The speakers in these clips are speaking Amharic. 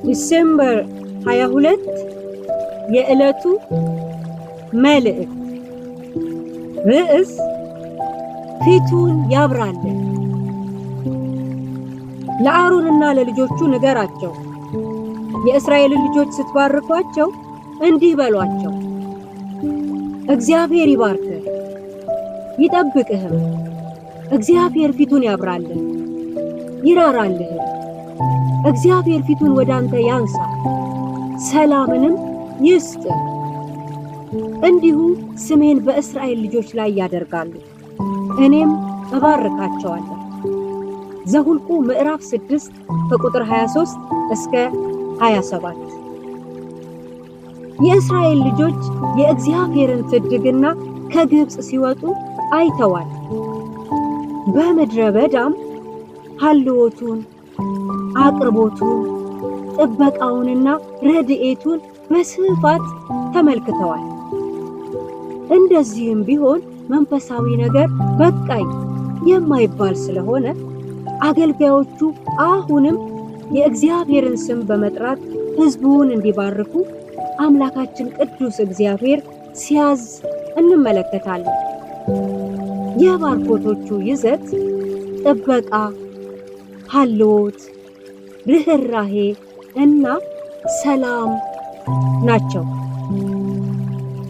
ዲሴምበር 22 የዕለቱ መልእክት ርዕስ ፊቱን ያብራልን። ለአሮንና ለልጆቹ ንገራቸው፣ የእስራኤልን ልጆች ስትባርኳቸው እንዲህ በሏቸው፣ እግዚአብሔር ይባርክህ ይጠብቅህም። እግዚአብሔር ፊቱን ያብራልን ይራራልህም። እግዚአብሔር ፊቱን ወደ አንተ ያንሳ ሰላምንም ይስጥህ። እንዲሁ ስሜን በእስራኤል ልጆች ላይ ያደርጋሉ፣ እኔም እባርካቸዋለሁ። ዘኍልቍ ምዕራፍ 6 ከቁጥር 23 እስከ 27። የእስራኤል ልጆች የእግዚአብሔርን ትድግና ከግብፅ ሲወጡ አይተዋል። በምድረ በዳም ሀልዎቱን፣ አቅርቦቱን፣ ጥበቃውንና ረድኤቱን በስፋት ተመልክተዋል። እንደዚህም ቢሆን መንፈሳዊ ነገር በቃኝ የማይባል ስለሆነ አገልጋዮቹ አሁንም የእግዚአብሔርን ስም በመጥራት ሕዝቡን እንዲባርኩ አምላካችን ቅዱስ እግዚአብሔር ሲያዝ እንመለከታለን። የባርኮቶቹ ይዘት ጥበቃ፣ ሀልዎት፣ ርኅራኄ እና ሰላም ናቸው።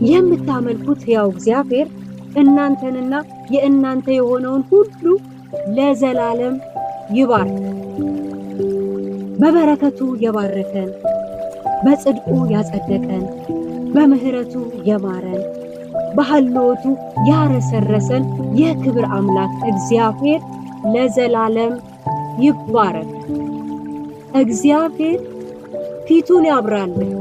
የምታመልኩት ሕያው እግዚአብሔር እናንተንና የእናንተ የሆነውን ሁሉ ለዘላለም ይባርክ። በበረከቱ የባረከን፣ በጽድቁ ያጸደቀን፣ በምሕረቱ የማረን፣ በሀልዎቱ ያረሰረሰን የክብር አምላክ እግዚአብሔር ለዘላለም ይባረክ። እግዚአብሔር ፊቱን ያብራልን።